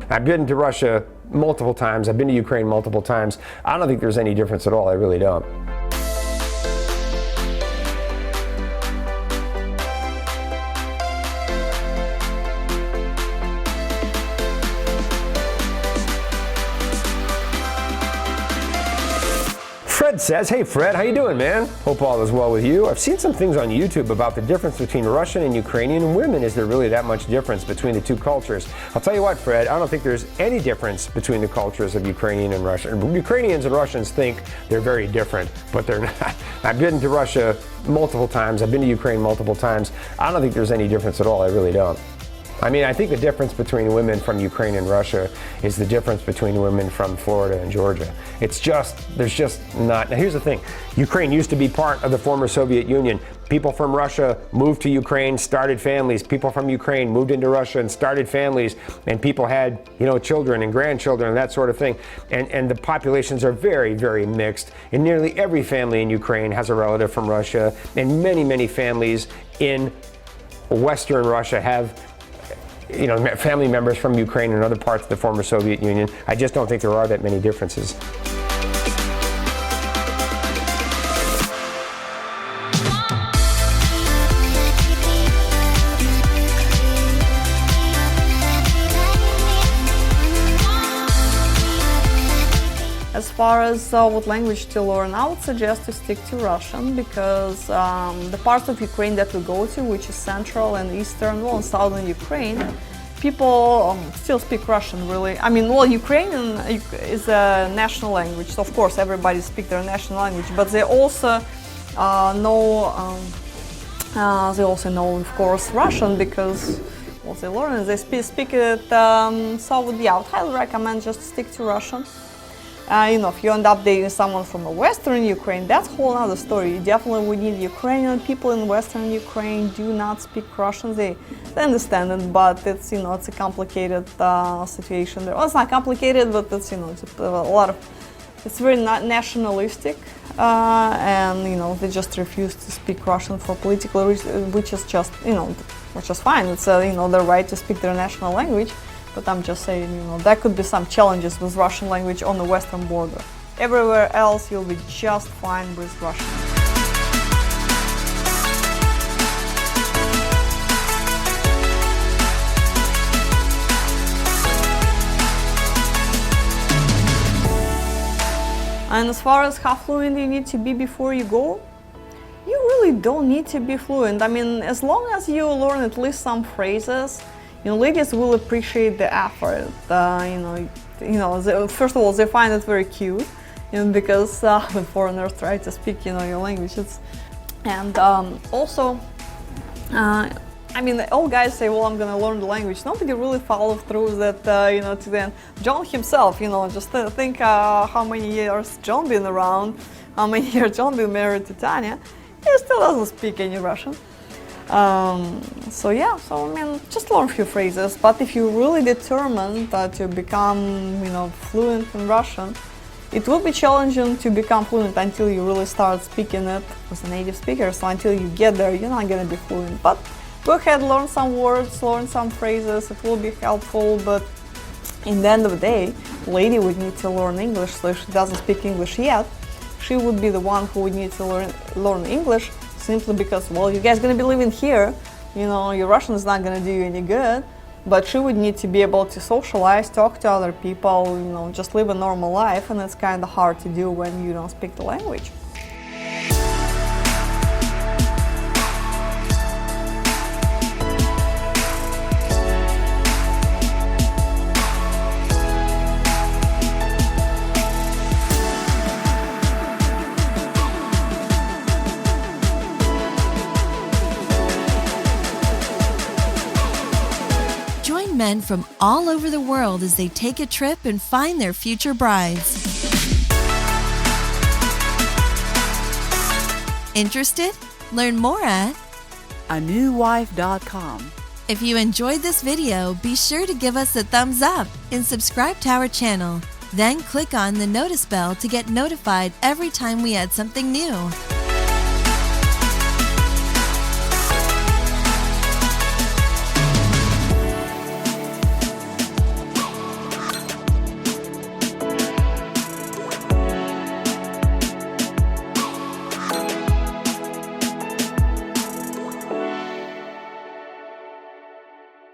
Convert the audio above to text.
I've been to Russia multiple times. I've been to Ukraine multiple times. I don't think there's any difference at all. I really don't. Fred says, hey Fred, how you doing, man? Hope all is well with you. I've seen some things on YouTube about the difference between Russian and Ukrainian women. Is there really that much difference between the two cultures? I'll tell you what, Fred, I don't think there's any difference between the cultures of Ukrainian and Russian. Ukrainians and Russians think they're very different, but they're not. I've been to Russia multiple times. I've been to Ukraine multiple times. I don't think there's any difference at all. I really don't. I mean, I think the difference between women from Ukraine and Russia is the difference between women from Florida and Georgia. It's just, there's just not. Now, here's the thing. Ukraine used to be part of the former Soviet Union. People from Russia moved to Ukraine, started families. People from Ukraine moved into Russia and started families. And people had, children and grandchildren and that sort of thing. And the populations are very, very mixed. And nearly every family in Ukraine has a relative from Russia. And many, many families in Western Russia have family members from Ukraine and other parts of the former Soviet Union. I just don't think there are that many differences. As far as what language to learn, I would suggest to stick to Russian because the parts of Ukraine that we go to, which is central and eastern, and southern Ukraine, people still speak Russian, really. I mean, Ukrainian is a national language, so of course everybody speaks their national language, but they also know, of course, Russian because they learn and they speak it. So yeah, I would highly recommend just stick to Russian. If you end up dating someone from a Western Ukraine, that's a whole other story. You definitely would need Ukrainian people in Western Ukraine do not speak Russian. They understand it, but it's it's a complicated situation there. Well, it's not complicated, but it's it's very nationalistic, and they just refuse to speak Russian for political reasons, which is just which is fine. It's their right to speak their national language. But I'm just saying, there could be some challenges with Russian language on the western border. Everywhere else, you'll be just fine with Russian. And as far as how fluent you need to be before you go, you really don't need to be fluent. I mean, as long as you learn at least some phrases, ladies will appreciate the effort. First of all, they find it very cute, because when foreigners try to speak, your languages. And also, all guys say, well, I'm gonna learn the language. Nobody really follows through that, to then. John himself, just think how many years John been around, how many years John been married to Tanya. He still doesn't speak any Russian. Just learn a few phrases, but if you're really determined to become, fluent in Russian, it will be challenging to become fluent until you really start speaking it with a native speaker. So until you get there, you're not going to be fluent. But go ahead, learn some words, learn some phrases, it will be helpful, but in the end of the day, the lady would need to learn English, so if she doesn't speak English yet, she would be the one who would need to learn English, simply because, well, you guys are going to be living here, your Russian is not going to do you any good, but she would need to be able to socialize, talk to other people, just live a normal life, and it's kind of hard to do when you don't speak the language. Men from all over the world as they take a trip and find their future brides. Interested? Learn more at anewwife.com. If you enjoyed this video, be sure to give us a thumbs up and subscribe to our channel. Then click on the notice bell to get notified every time we add something new.